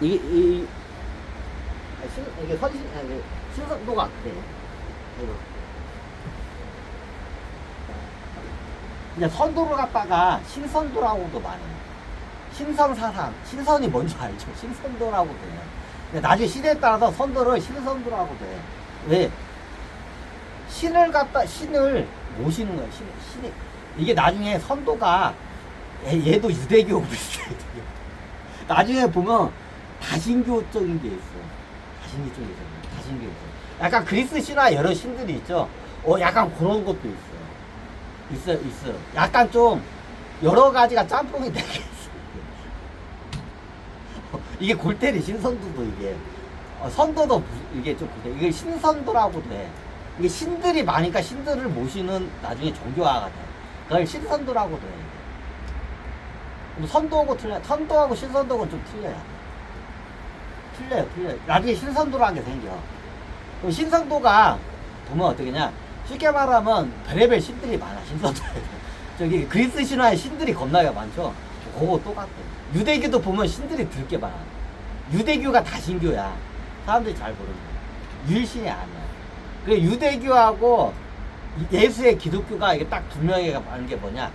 이게 이게 신선도가 안 돼. 이거. 그냥 선도를 갖다가 신선도라고도 말해요. 신선사상, 신선이 뭔지 알죠? 신선도라고 돼요. 근데 나중에 시대에 따라서 선도를 신선도라고 돼. 왜? 신을 모시는 거예요. 신이. 이게 나중에 선도가, 얘도 유대교 비슷해요. 나중에 보면 다신교적인 게 있어. 다신교 있어. 약간 그리스 신화 여러 신들이 있죠. 약간 그런 것도 있어. 있어. 약간 좀 여러 가지가 짬뽕이 되게 있어. 이게 골때리 신선도도 이게 선도도 이게 좀 그래. 이게 신선도라고 돼. 이게 신들이 많으니까 신들을 모시는 나중에 종교화가 돼. 그걸 신선도라고 돼. 선도하고 선도하고 신선도하고는 좀 틀려요. 나중에 신선도라는 게 생겨. 그럼 신선도가 보면 어떻게냐? 쉽게 말하면 별의별 신들이 많아. 신선도에. 저기 그리스 신화에 신들이 겁나게 많죠. 그거 똑같아. 유대교도 보면 신들이 들게 많아. 유대교가 다신교야. 사람들이 잘 모르는 거야. 유일신이 아니야. 그래 유대교하고 예수의 기독교가 이게 딱 두 명이가 많은 게 뭐냐?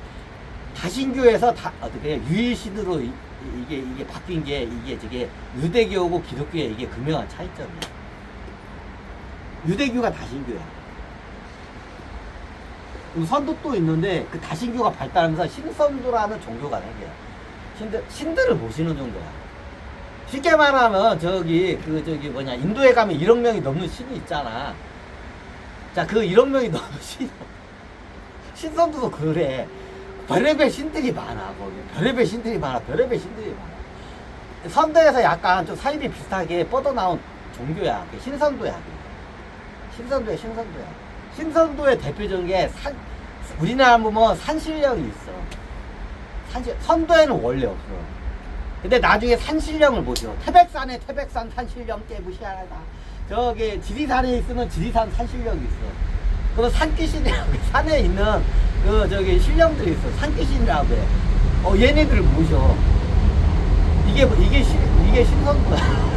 다신교에서 어떻게 유일신으로 이게 바뀐 게 이게 저게 유대교하고 기독교의 이게 극명한 차이점이야. 유대교가 다신교야. 선도 또 있는데 그 다신교가 발달하면서 신선도라는 종교가 생겨요. 신들을 모시는 종교야. 쉽게 말하면 저기 인도에 가면 1억 명이 넘는 신이 있잖아. 자, 그 1억 명이 넘는 신선도도 그래. 별의별 신들이 많아. 거기 별의별 신들이 많아. 선도에서 약간 좀 사이비 비슷하게 뻗어나온 종교야. 신선도야. 신선도의 대표적인 게 우리나라 보면 산신령이 있어. 선도에는 원래 없어. 근데 나중에 산신령을 모셔. 태백산 산신령 깨부시하다. 저기 지리산에 있으면 지리산 산신령이 있어. 그럼 산귀신이라고 산에 있는 신령들이 있어. 산귀신이라고 해. 얘네들을 모셔. 이게 신선도야.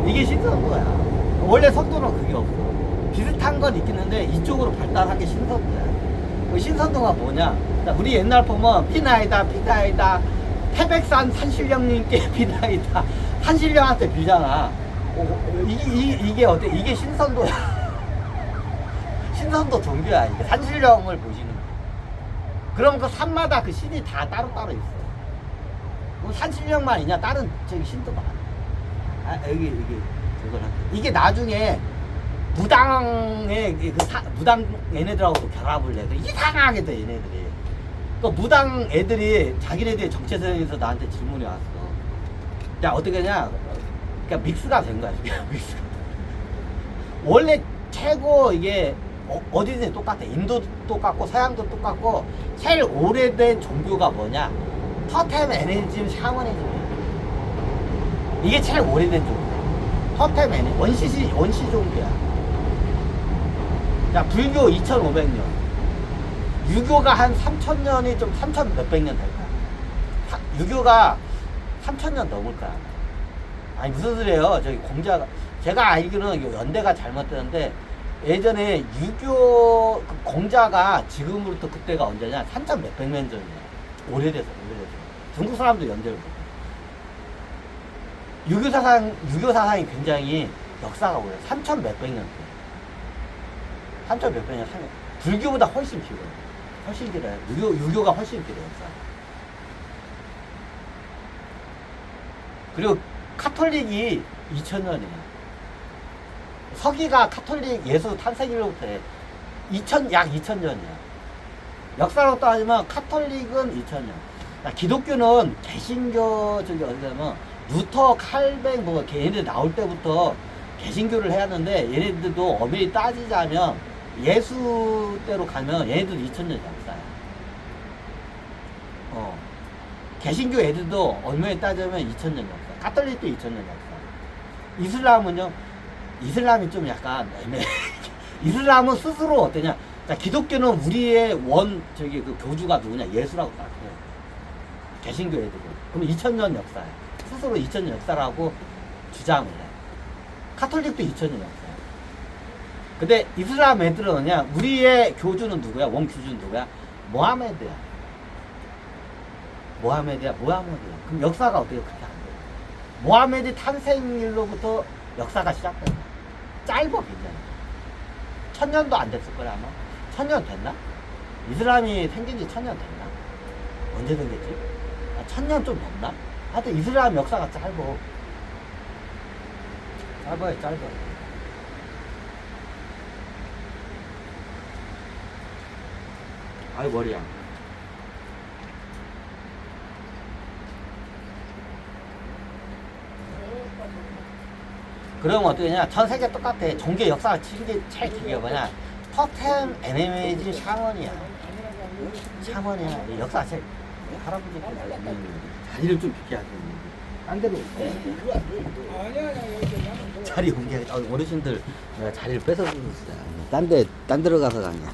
이게 신선도야. 원래 선도는 그게 없어. 비슷한 건 있겠는데 이쪽으로 발달한 게 신선도야. 그 신선도가 뭐냐? 우리 옛날 보면 피나이다 태백산 산신령님께 피나이다 산신령한테 빌잖아. 이게 어때? 이게 신선도야. 신선도 종교야. 이게 산신령을 보시는 거. 그럼 그 산마다 그 신이 다 따로따로 있어. 뭐 산신령만 있냐? 다른 저기 신도 많아. 이게 나중에 무당의 무당 얘네들하고도 결합을 해. 이상하게 돼 얘네들이. 그 무당 애들이 자기네들의 정체성에서 나한테 질문이 왔어. 야 어떻게 하냐? 그러니까 믹스가 된 거야. 믹스가. 원래 최고 이게 어디든 똑같아. 인도도 똑같고 서양도 똑같고 제일 오래된 종교가 뭐냐? 토템 에너지즘 샤머니즘이야. 이게 제일 오래된 종교야. 토템 에너지 원시 종교야. 자, 불교 2500년. 유교가 한 3000년이 좀 3000 몇백 년 될 거야. 유교가 3000년 넘을 거야. 아니, 무슨 소리예요? 저기 제가 알기로는 연대가 잘못되는데, 예전에 유교 공자가 지금으로부터 그때가 언제냐? 3000 몇백 년 전이야. 오래돼서. 중국 사람도 연대를 보고. 유교 사상이 굉장히 역사가 오래. 3000 몇백 년. 3000 몇백 년 사는. 불교보다 훨씬 길어. 훨씬 길어요. 유교가 훨씬 길어요. 역사. 그리고 카톨릭이 2000년이에요. 서기가 카톨릭 예수 탄생일로부터 해. 약 2000년이야. 역사로 따지면 카톨릭은 2000년. 기독교는 개신교 어디냐면 루터, 칼뱅 얘네들 나올 때부터 개신교를 해야 하는데 얘네들도 엄밀히 따지자면 예수 때로 가면 얘네들도 2000년 역사야. 개신교 애들도 엄밀히 따지면 2000년 역사. 카톨릭도 2000년 역사. 이슬람은요? 이슬람이 좀 약간 애매해. 이슬람은 스스로 어떠냐? 자, 기독교는 우리의 저기 그 교주가 누구냐? 예수라고 따고. 개신교 애들은. 그럼 2000년 역사야. 스스로 2000년 역사라고 주장을 해. 카톨릭도 2000년 역사야. 근데 이슬람 애들은 그냥 우리의 교주는 누구야? 원교주는 누구야? 모하메드야. 모하메드야. 그럼 역사가 어떻게 그렇게 안 돼? 모하메드 탄생일로부터 역사가 시작된 거야. 짧아, 굉장히. 1000년도 안 됐을 거야, 아마. 1000년 됐나? 이슬람이 생긴 지 1000년 됐나? 언제 생겼지? 1000년 좀 됐나? 하여튼 이슬람 역사가 짧아. 짧아요. 아이, 머리야. 그러면 어떻게 되냐? 전 세계 똑같아. 종교 역사가 제일 길게 뭐냐? 토템 애니메이징 샤먼이야. 샤먼이야. 역사 제일 할아버지께서 자리를 좀 비켜야 돼. 딴 데로 자리 옮겨. 어르신들 내가 자리를 뺏어주셨어요. 딴 데로 가서 가냐.